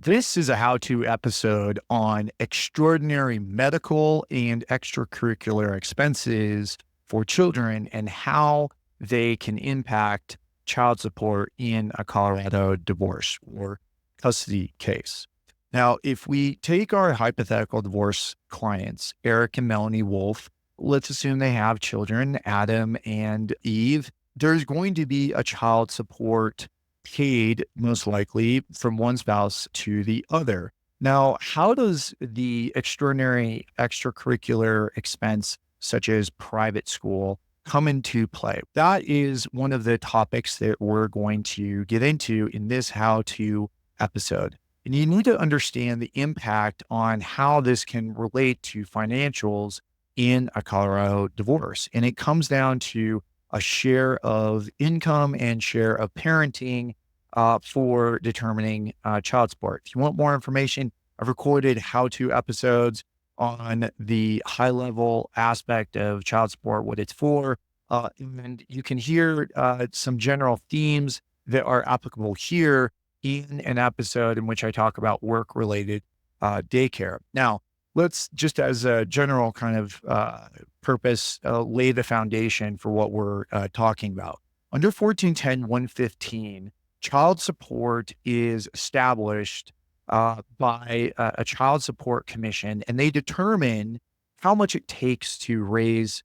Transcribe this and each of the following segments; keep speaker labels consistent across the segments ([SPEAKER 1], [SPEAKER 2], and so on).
[SPEAKER 1] This is a how-to episode on extraordinary medical and extracurricular expenses for children and how they can impact child support in a Colorado divorce or custody case. Now, if we take our hypothetical divorce clients, Eric and Melanie Wolf, let's assume they have children, Adam and Eve. There's going to be a child support paid most likely from one spouse to the other. Now, how does the extraordinary extracurricular expense, such as private school, come into play? That is one of the topics that we're going to get into in this how to episode. And you need to understand the impact on how this can relate to financials in a Colorado divorce. And it comes down to a share of income and share of parenting for determining child support. If you want more information, I've recorded how-to episodes on the high-level aspect of child support, what it's for, and you can hear some general themes that are applicable here in an episode in which I talk about work-related daycare. Now, let's just as a general kind of purpose, lay the foundation for what we're talking about. Under 1410-115, child support is established by a child support commission, and they determine how much it takes to raise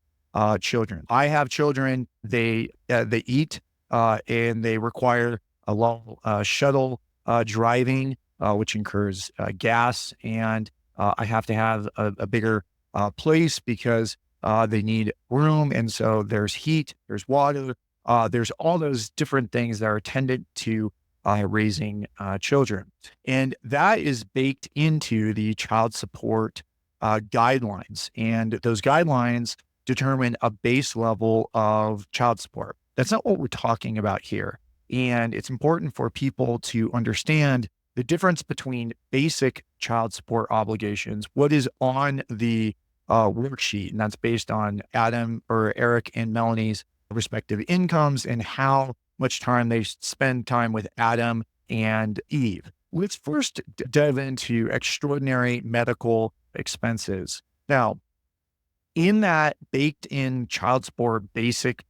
[SPEAKER 1] children. I have children; they eat and they require a long shuttle driving, which incurs gas, and I have to have a bigger place because they need room. And so there's heat, there's water, there's all those different things that are attendant to raising children. And that is baked into the child support guidelines. And those guidelines determine a base level of child support. That's not what we're talking about here. And it's important for people to understand the difference between basic child support obligations, what is on the worksheet, and that's based on Adam or Eric and Melanie's respective incomes and how much time they spend time with Adam and Eve. Let's first dive into extraordinary medical expenses. Now, in that baked in child support basic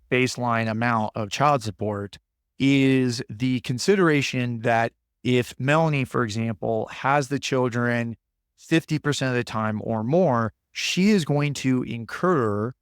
[SPEAKER 1] baseline amount of child support is the consideration that if Melanie, for example, has the children 50% of the time or more, she is going to incur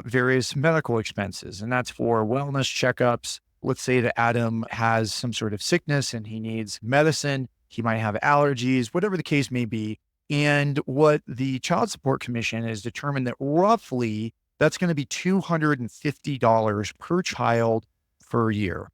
[SPEAKER 1] various medical expenses. And that's for wellness checkups. Let's say that Adam has some sort of sickness and he needs medicine. He might have allergies, whatever the case may be. And what the Child Support Commission has determined that roughly that's going to be $250 per child per year.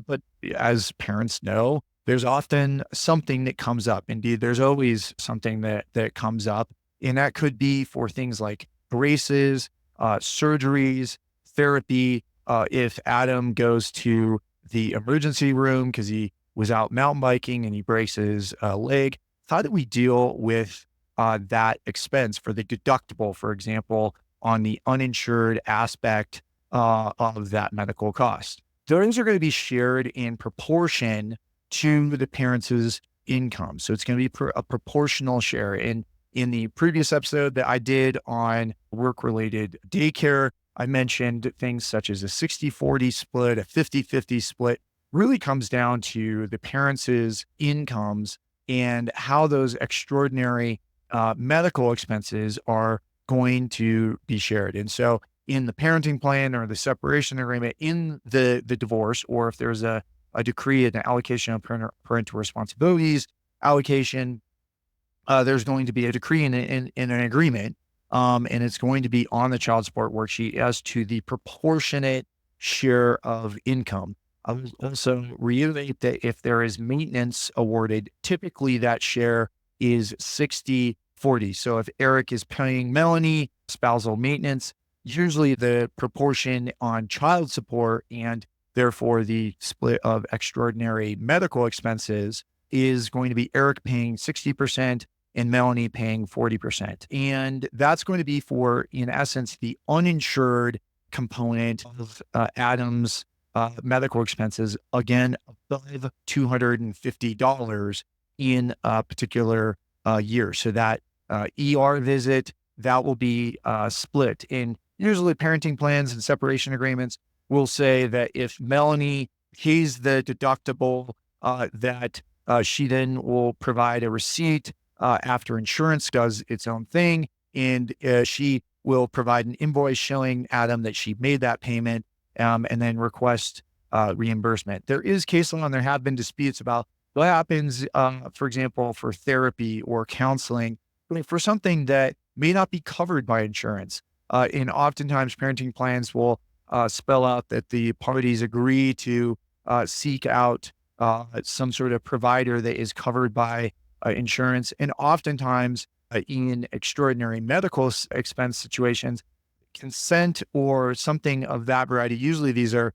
[SPEAKER 1] But as parents know, there's often something that comes up. Indeed, there's always something that comes up. And that could be for things like braces, surgeries, therapy. If Adam goes to the emergency room because he was out mountain biking and he breaks his leg, how do we deal with that expense for the deductible, for example, on the uninsured aspect of that medical cost? Those are going to be shared in proportion to the parents' income. So it's going to be a proportional share. And in the previous episode that I did on work-related daycare, I mentioned things such as a 60-40 split, a 50-50 split. Really comes down to the parents' incomes and how those extraordinary medical expenses are going to be shared. And so in the parenting plan or the separation agreement, in the divorce, or if there's a decree and an allocation of parental responsibilities allocation, there's going to be a decree in an agreement, and it's going to be on the child support worksheet as to the proportionate share of income. I will also reiterate that if there is maintenance awarded, typically that share is 60-40. So if Eric is paying Melanie spousal maintenance, usually the proportion on child support and therefore the split of extraordinary medical expenses is going to be Eric paying 60% and Melanie paying 40%. And that's going to be for, in essence, the uninsured component of Adam's medical expenses, again, above $250. in a particular year. So that ER visit, that will be split. And usually parenting plans and separation agreements will say that if Melanie pays the deductible, that she then will provide a receipt after insurance does its own thing. And she will provide an invoice showing Adam that she made that payment, and then request reimbursement. There is case law and there have been disputes about what happens, for example, for therapy or counseling, for something that may not be covered by insurance. And oftentimes parenting plans will spell out that the parties agree to seek out some sort of provider that is covered by insurance. And oftentimes in extraordinary medical expense situations, consent or something of that variety, usually these are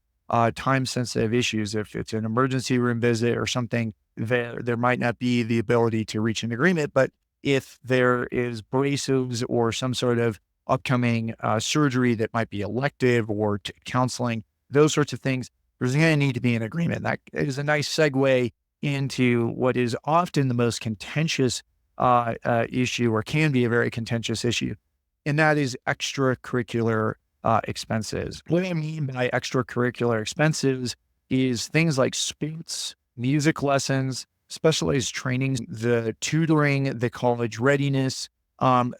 [SPEAKER 1] time sensitive issues. If it's an emergency room visit or something, there might not be the ability to reach an agreement. But if there is braces or some sort of upcoming surgery that might be elective or counseling, those sorts of things, there's going to need to be an agreement. That is a nice segue into what is often the most contentious issue, or can be a very contentious issue, and that is extracurricular expenses. What I mean by extracurricular expenses is things like sports, music lessons, specialized trainings, the tutoring, the college readiness,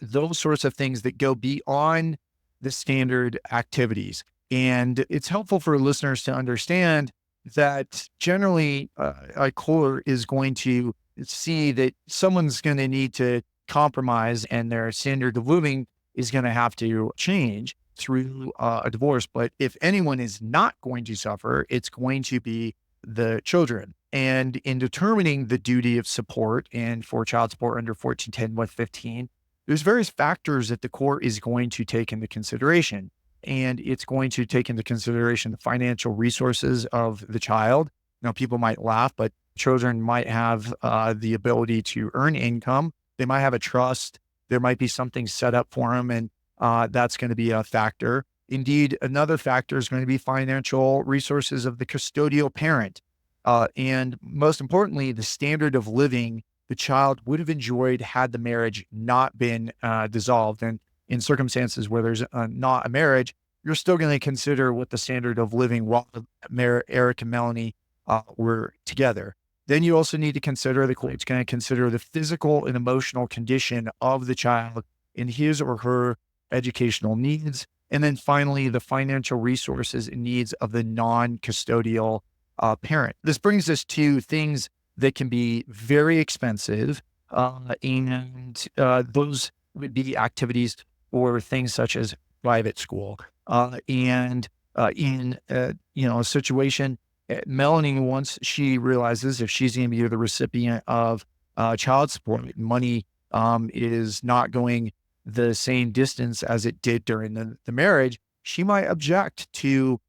[SPEAKER 1] those sorts of things that go beyond the standard activities. And it's helpful for listeners to understand that generally a court is going to see that someone's going to need to compromise and their standard of living is going to have to change through a divorce. But if anyone is not going to suffer, it's going to be the children. And in determining the duty of support and for child support under 1410 with 15, there's various factors that the court is going to take into consideration. And it's going to take into consideration the financial resources of the child. Now, people might laugh, but children might have the ability to earn income. They might have a trust. There might be something set up for them, and that's going to be a factor. Indeed, another factor is going to be financial resources of the custodial parent. And most importantly, the standard of living the child would have enjoyed had the marriage not been dissolved. And in circumstances where there's not a marriage, you're still going to consider what the standard of living while Eric and Melanie were together. Then you also need to consider, the court's going to consider the physical and emotional condition of the child in his or her educational needs. And then finally, the financial resources and needs of the non-custodial parent. This brings us to things that can be very expensive, and those would be activities or things such as private school. In a situation, Melanie, once she realizes if she's going to be the recipient of child support, money is not going the same distance as it did during the marriage, she might object to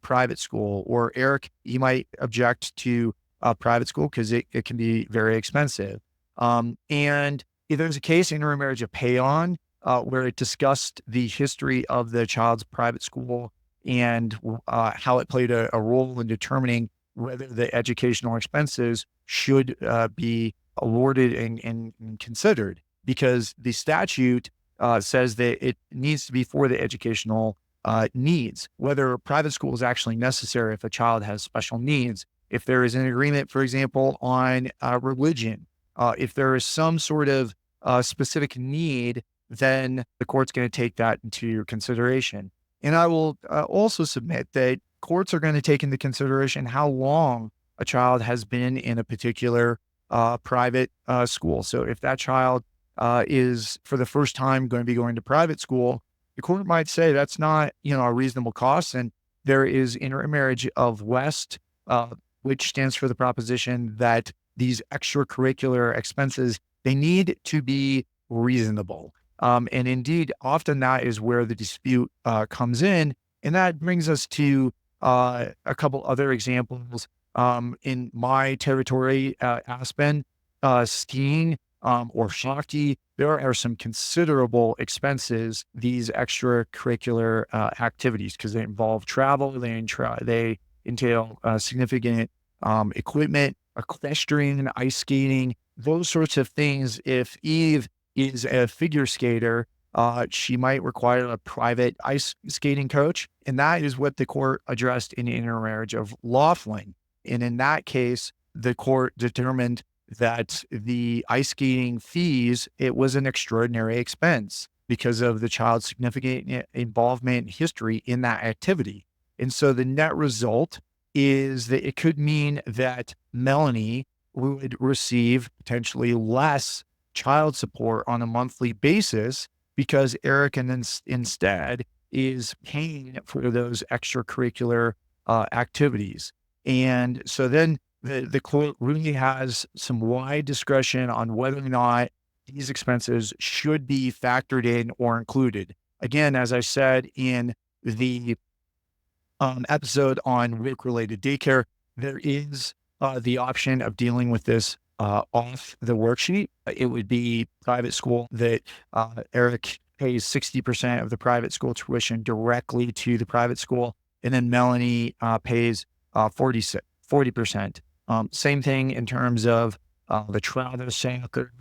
[SPEAKER 1] private school. Or Eric, he might object to private school because it can be very expensive. And if there's a case in her marriage of pay-on, where it discussed the history of the child's private school and how it played a role in determining whether the educational expenses should be awarded and considered, because the statute says that it needs to be for the educational needs, whether private school is actually necessary if a child has special needs, if there is an agreement, for example, on religion, if there is some sort of specific need, then the court's going to take that into consideration. And I will also submit that courts are going to take into consideration how long a child has been in a particular private school. So if that child is for the first time going to be going to private school, the court might say that's not, a reasonable cost. And there is intermarriage of West, which stands for the proposition that these extracurricular expenses, they need to be reasonable. And indeed, often that is where the dispute comes in. And that brings us to a couple other examples. In my territory, Aspen, skiing or hockey, there are some considerable expenses, these extracurricular activities, because they involve travel, they entail significant equipment, equestrian, ice skating, those sorts of things, if Eve is a figure skater, she might require a private ice skating coach. And that is what the court addressed in intermarriage of Laughlin. And in that case, the court determined that the ice skating fees, it was an extraordinary expense because of the child's significant involvement and history in that activity. And so the net result is that it could mean that Melanie would receive potentially less child support on a monthly basis because Eric instead is paying for those extracurricular activities. And so then the court really has some wide discretion on whether or not these expenses should be factored in or included. Again, as I said in the episode on work-related daycare, there is the option of dealing with this off the worksheet. It would be private school that Eric pays 60% of the private school tuition directly to the private school, and then Melanie pays 40%. Same thing in terms of the travel soccer,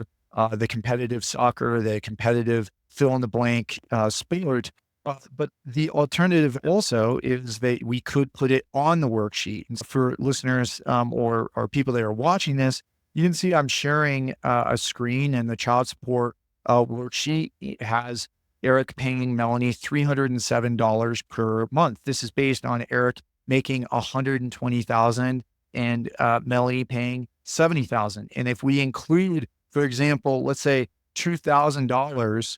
[SPEAKER 1] the competitive soccer, the competitive fill-in-the-blank sport. But the alternative also is that we could put it on the worksheet. And so for listeners or people that are watching this, you can see I'm sharing a screen, and the child support worksheet has Eric paying Melanie $307 per month. This is based on Eric making $120,000 and Melanie paying $70,000. And if we include, for example, let's say $2,000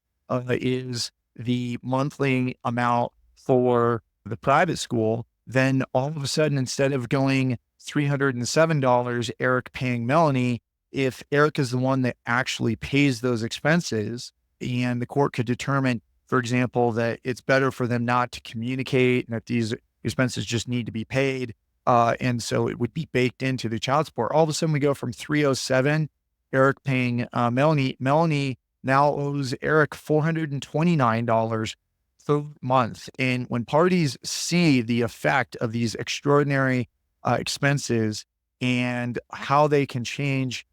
[SPEAKER 1] is the monthly amount for the private school, then all of a sudden, instead of going $307, Eric paying Melanie, if Eric is the one that actually pays those expenses, and the court could determine, for example, that it's better for them not to communicate and that these expenses just need to be paid. And so it would be baked into the child support. All of a sudden we go from 307, Eric paying Melanie. Melanie now owes Eric $429 per month. And when parties see the effect of these extraordinary expenses and how they can change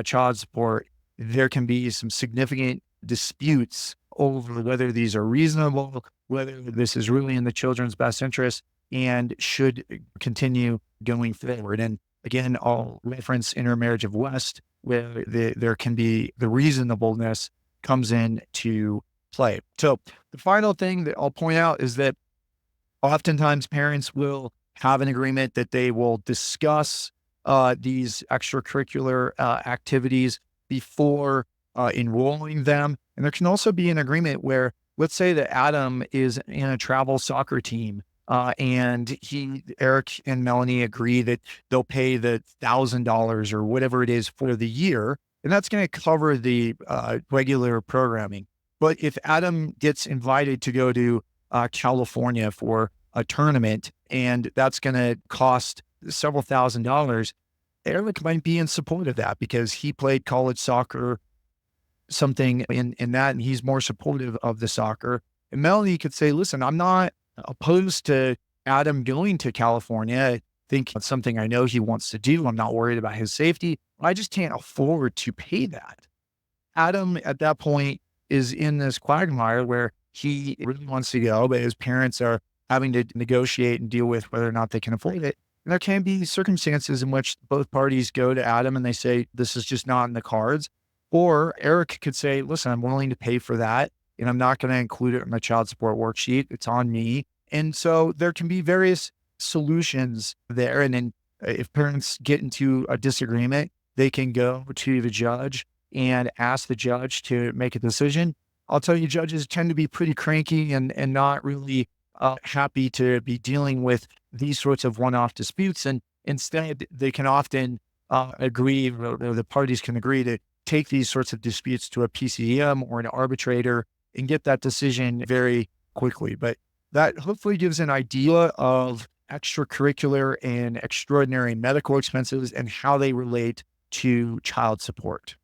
[SPEAKER 1] child support, there can be some significant disputes over whether these are reasonable, whether this is really in the children's best interest, and should continue going forward. And again, I'll reference intermarriage of West, where there can be the reasonableness comes into play. So the final thing that I'll point out is that oftentimes parents will have an agreement that they will discuss these extracurricular activities before enrolling them. And there can also be an agreement where, let's say that Adam is in a travel soccer team, and Eric and Melanie agree that they'll pay the $1,000 or whatever it is for the year. And that's going to cover the regular programming. But if Adam gets invited to go to California for a tournament, and that's going to cost several $1,000s, Eric might be in support of that because he played college soccer, something in that, and he's more supportive of the soccer. And Melanie could say, listen, I'm not opposed to Adam going to California. I think it's something I know he wants to do. I'm not worried about his safety. I just can't afford to pay that. Adam, at that point, is in this quagmire where he really wants to go, but his parents are having to negotiate and deal with whether or not they can afford it. And there can be circumstances in which both parties go to Adam and they say, this is just not in the cards. Or Eric could say, listen, I'm willing to pay for that, and I'm not going to include it in my child support worksheet. It's on me. And so there can be various solutions there. And then if parents get into a disagreement, they can go to the judge and ask the judge to make a decision. I'll tell you, judges tend to be pretty cranky and not really happy to be dealing with these sorts of one-off disputes. And instead, they can often agree, or the parties can agree to take these sorts of disputes to a PCM or an arbitrator and get that decision very quickly. But that hopefully gives an idea of extracurricular and extraordinary medical expenses and how they relate to child support.